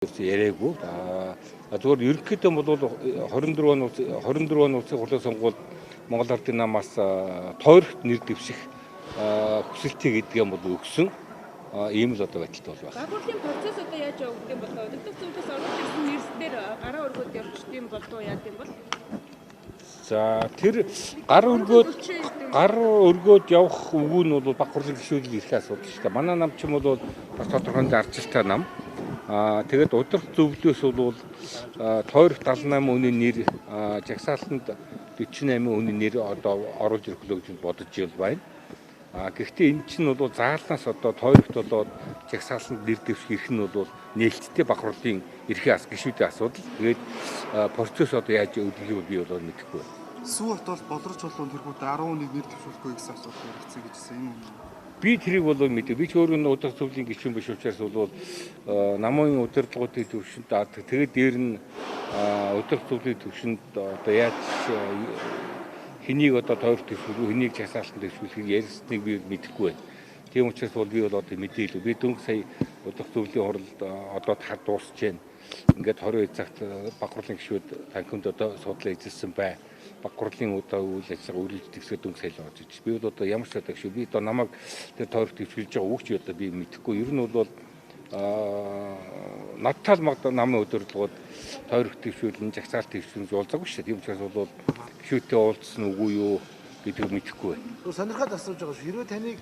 яриаггүй. Зүгээр ерөнхийдөө бол 24 он улсын хурлын сонгуульд Монгол Ардын намаас тойрогт нэр дэвших хүсэлтийг гэдэг юм бол өгсөн ийм л одоо байдалтай бол байна. Байгууллагын процесс одоо яаж явагдах юм бол өдөртөх зүйлээс орж ирсэн нэрсээр гараа өргөд явуулчих юм болов яа гэм бол. За тэр гар өргөөд явах үгүй нь бол баг хурлын гишүүдийн эрх асуудал шүү дээ. Манай нам ч юм бол бас тодорхой арчилтай нам. Тэгээд удирдах зөвлөлөөс бол тойрогт 78 хүний нэр, жагсаалтанд 48 хүний нэр одоо оруулж ирэх гэж бодож байна. Гэхдээ энэ чинь бол заалнаас одоо тойрогт болоод жагсаалтанд нэр дэвших эрх нь бол нээлттэй баг хурлын эрхийн гишүүдийн асуудал. Тэгээд процесс одоо яаж өдөгийг би бол мэдэхгүй байна. Сүүхт бол боловч болгонд тэргүүт 11 нэр дэвшүүлэхгүй гэсэн асуудал яригдсан гэжсэн юм уу? Би тэрийг бол мэдээ. Би ч өөрөө удирдах зөвлөлийн гишүүн биш учраас бол намын удирдлагуудын төвшөнд тэгээд дээр нь удирдах зөвлөлийн төвшөнд одоо яаж хэнийг одоо тойрогт дэвшүүлэх, хэнийг жагсаалтанд дэвшүүлэхийг ярьсныг би мэдэхгүй байна. Тийм учраас бол би бол одоо мэдээлээ. Би дөнгөж сая удирдах зөвлөлийн хурлд одоо дуусч байна. Ингээд 22 цагт баг хурлын гишүүд танхимд одоо судлаа эзэлсэн бай. Баг хурлын үйл ажиллагаа үргэлжлэдэг дөнгөж сая л болж байна. Би бол одоо ямар ч байдаг шүү. Би одоо намайг тэр тойрогт дэвшүүлж байгаа үг чи одоо би мэдэхгүй. Ер нь бол надтай л намын удирдлагууд тойрогт дэвшүүлэн жагсаалт дэвшүүлж уулзаагүй шүү. Тийм учраас бол гишүүдтэй уулзсан үгүй юу гэдгийг мэдэхгүй байна. Сонирхоод асууж байгаа шүү. Хэрвээ таныг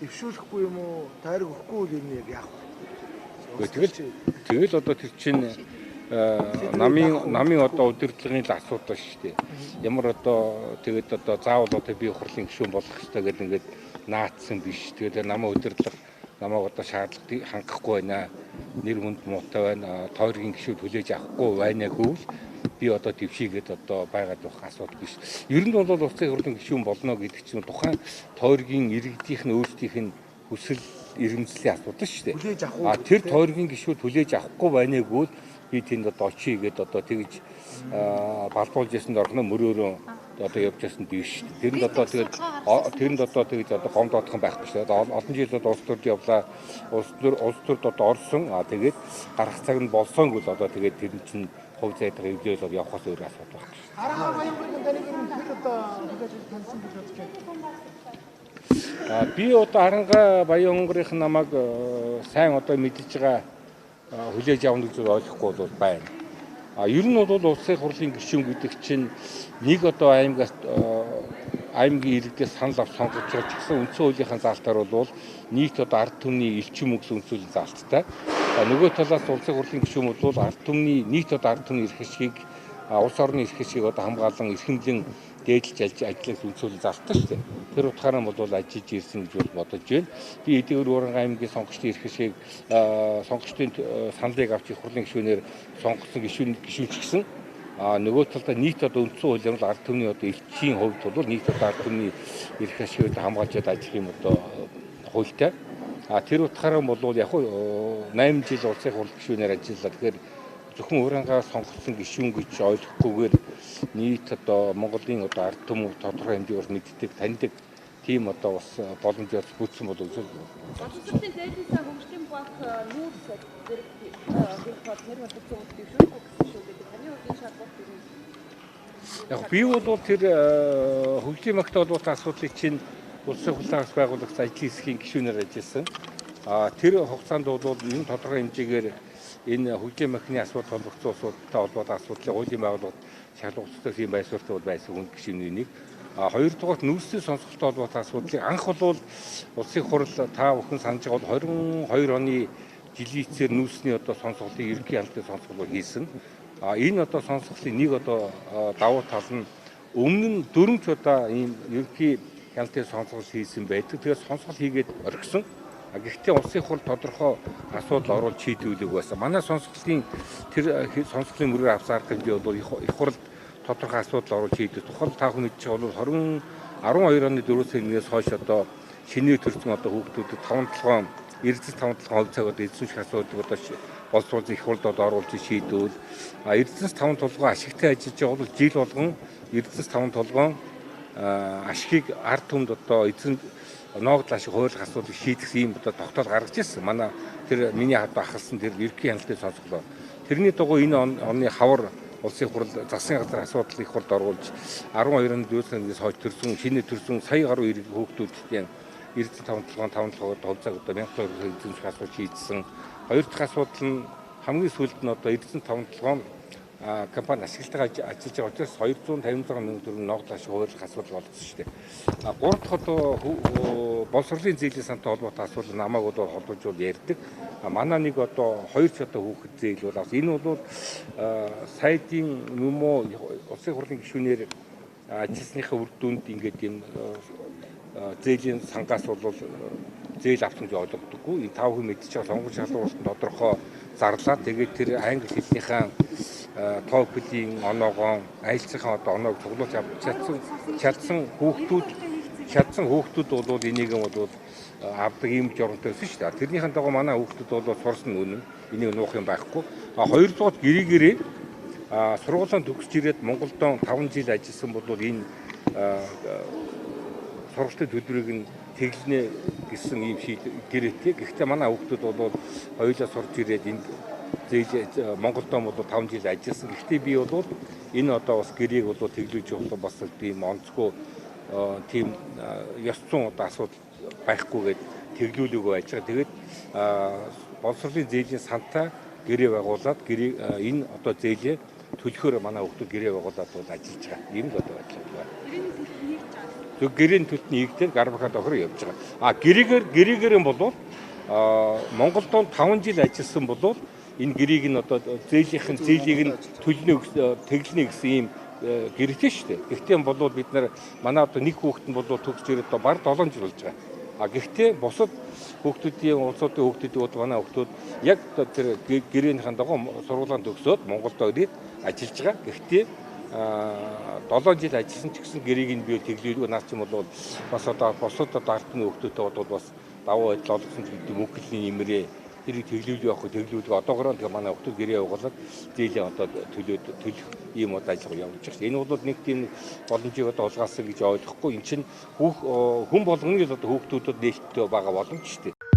дэвшүүлэхгүй юм уу, тойрог өгөхгүй бол юм яг яах вэ? Тэгэл одоо тэр чинь намын одоо удирдлагын л асуудал шүү дээ. Ямар одоо тэгээд одоо заавал одоо би хурлын гишүүн болох хэрэгтэй гэдэг ингээд наацсан биш. Тэгээд намын удирдлага намайг одоо шаардлагыг хангахгүй байна. Нэр хүнд муутай байна. Тойргийн гишүүд хүлээж авахгүй байна гэвэл би одоо дэвшийгээд одоо байгаад байх асуудал биш. Ер нь бол улсын хурлын гишүүн болно гэдэг чинь тухайн тойргийн иргэдийнх нь өөрсдийнх нь хүсэл эрмэлзлийн асуудал шүү дээ. Тэр тойргийн гишүүд хүлээж авахгүй байна гэвэл би тэнд одоо очийгээд одоо тэгж балбуулж ясанд орхно мөрөөрөө одоо явж ясан биш шүү дээ. Тэрэнд одоо тэгж одоо гомдоодох байх биш. Олон жил улс төрд явлаа. Улс төрд одоо орсон. Тэгээд гарах цаг нь болсон гэвэл одоо тэгээд тэр чинь хувь зайдгаа эвлээл явахаас өөр асуудал байна. Аранга Баянгарын таныг ер нь хэд одоо хүлээж таньсан гэж бодож байна? Би одоо Аранга Баянгарын намайг сайн одоо мэдж байгаа хүлээж авна гэж ойлгохгүй бол байна. Ер нь бол улсын хурлын гишүүн гэдэг чинь нэг одоо аймгийн иргэдээс санал авч сонгож байгаа ч гэсэн үндсэн хуулийнхаа заалтаар бол нийт одоо ард түмний элчин мөнгө үнцүүлэн заалттай. Нөгөө талаас улсын хурлын гишүүн бол ард түмний нийт одоо ард түмний эрх ашгийг улс орны эрх ашгийг одоо хамгаалан эрхэмлэн дээдлж ажиллах үнцүүлэн заалттай шүү дээ. Тэр утгаараа бол ажиллаж ирсэн гэж бодож байна. Би эдгээр Уранга аймгийн сонгогчдын эрх ашгийг сонгогчдын саналыг авч их хурлын гишүүнээр сонгогдсон гишүүнч гэсэн нөгөө талдаа нийт одоо үндсэн хуулийн ард түмний одоо элчийн хувьд бол нийт одоо ард түмний эрх ашгийг хамгаалж ажиллах юм одоо хуультай. Тэр утгаараа бол яг 8 жил улсын хурлын гишүүнээр ажиллалаа. Тэгэхээр зөвхөн Урангаа сонгогдсон гишүүн гэж ойлгохгүйгээр нийт одоо Монголын одоо ард түмэн тодорхой хэмжээгээр мэддэг, таньдаг тийм одоо бас боломжоор бүтсэн бол үзэл. Боловсролын зайлсхийсэн хөгжлийн банк нүүрс зэрэг нэр хүндсэн дэвшүүлэхгүй гэсэн шүү гэдэг. Таны хувьд шаардлага юу вэ? Яг би бол тэр хөгжлийн банкт бол асуудлыг чинь улсын хурлаас байгуулагдсан ажлын хэсгийн гишүүнээр ажилласан. Тэр хугацаанд бол энэ тодорхой хэмжээгээр энэ хөгжлийн банкны асуудал холбогдсон улсуудтай холбоотой асуудлыг хуулийн байгууллагад шалгуулсан юм байсвартай байсан хүн гишүүний нэг. Хоёрдугаар нүүрсийн сонсголттой холбоотой асуудлыг анх бол улсын хурл та бүхэн санаж байгаа бол 22 оны жилийн эцсээр нүүрсний одоо сонсголтын ерөнхий хяналтын сонсголт хийсэн. Энэ одоо сонсголтын нэг одоо давуу тал нь өмнө нь 4 ч удаа ийм ерөнхий хяналтын сонсголт хийсэн байдаг. Тэгээд сонсголт хийгээд орхисон. Гэхдээ улсын хурл тодорхой асуудал оруулж шийдвэрлэх байсан. Манай сонсголтын тэр сонсголын мөрөөр авсан арга хэмжээ бол их хурл тодорхой асуудал оруулж шийдэх. Тухайн та бүхэн мэдж байгаа бол 12 оны 4 сарнаас хойш одоо шинээр төрсэн одоо хүүхдүүдэд 5-7 эрдэс 5-7 хувь цаг одоо эзэмших асуудал одоо боловсруулах их хурлд одоо оруулж шийдвэл эрдэс 5 толгой ашигтай ажиллаж байгаа бол жил болгон эрдэс 5 толгой ашгийг ард түмэд одоо ноогдлаа шиг хууль асуудлыг шийдэх ийм одоо тогтоол гаргаж ирсэн. Манай тэр миний ахалсан тэр ерөнхий хяналтын сонсголоо. Тэрний дугуй энэ оны хавар улсын хурал засгийн газар асуудал их хурлд оруулж 12 оны дүүсгээс хойш төрсөн шинэ төрсөн сая гаруй иргэн хүүхдүүдийн эрдэнэ таван толгойд товцоог одоо 1000 төгрөг эзэмших асуудал шийдсэн. Хоёр дахь асуудал нь хамгийн сүүлд нь одоо эрдэнэ таван толгойн компани ашигладаг ажиллаж байгаа учраас 256 мянган төгрөг ноогдлоо шиг хууль асуудал болгосон шүү дээ. Гурав дахь одоо боловсролын зээлийн сантай холбоотой асуудал намайг одоо холбож ярьдаг. Манай нэг одоо 2 ч одоо хүүхэд зээл бол энэ бол сайдын юм уу улсын хурлын гишүүнээр ажилласныхаа үр дүнд ингээд юм зээлийн сангаас бол зээл авсан гэж ойлгодоггүй. Энэ 5 хүн мэдчихэж сонгуульч шалгуулалтанд тодорхой зарлаа. Тэгээд тэр англи хэлнийхээ TOEFL-ийн оноогоо айлцсахаа одоо оноог цуглуулж чадсан хүүхдүүд бол энийг бол авдаг юм журамтай байсан шүү дээ. Тэрнийхэн дагуу манай хүүхдүүд бол сурсан үнэн. Энийг нуух юм байхгүй. Хоёрдугаар гэрээ сургуулийн төгсөж ирээд Монголдо 5 жил ажилласан бол энэ сургалтын төлбөрийг нь тэглэнэ гэсэн ийм гэрээтэй. Гэхдээ манай хүүхдүүд бол хоёулаа сурж ирээд энэ Монголдо бол 5 жил ажилласан. Гэхдээ би бол энэ одоо бас гэрээг бол тэглэж явах бас тийм онцгүй тийм ёс зүйн одоо асуудал байхгүйгээд тэглүүлээгүй байж байгаа. Тэгээд боловсролын зээлийн сантай гэрээ байгуулад энэ одоо зээлээ төлөхөөр манай хүүхдүүд гэрээ байгуулад бол ажиллаж байгаа. Ийм л одоо ажиллаж байгаа. Гэрээний төлтний ийгдэр гарбахад охроо явж байгаа. Гэрээгээр нь бол Монголд 5 жил ажилласан бол энэ гэрээг нь одоо зээлийг нь тэглэнэ гэсэн ийм гэрээтэй шүү дээ. Гэхдээ бол бид нар манай одоо нэг хүүхэд нь бол төгсж ирээд одоо баг 7 жил болж байгаа. Гэхдээ бусад хүүхдүүдийн улсуудын хүүхдүүд манай хүүхдүүд яг тэр гэрээнийхэн дагуу сургуулийн төгсөөд Монголд ирээд ажиллаж байгаа. Гэхдээ 7 жил ажилласан ч гэсэн гэрээг нь би тэглүүлгүй наач юм бол бас одоо бусад ардны хүүхдүүдтэй бол бас давуу байдал олгосон гэдэг мөнгөний нэмрээ тэрийг тэглүүлж явах тэглүүлэг одоогоор тэгээ манай хүүхдүүд гэрээ явуулаад зээлийн одоо төлөх ийм удаа ажиллагаа явуулж байгаа. Энэ бол нэг тийм боломжийг одоо олгаасан гэж ойлгохгүй. Энд чинь хүн болгоны одоо хүүхдүүдэд нээлттэй байгаа боломж шүү дээ.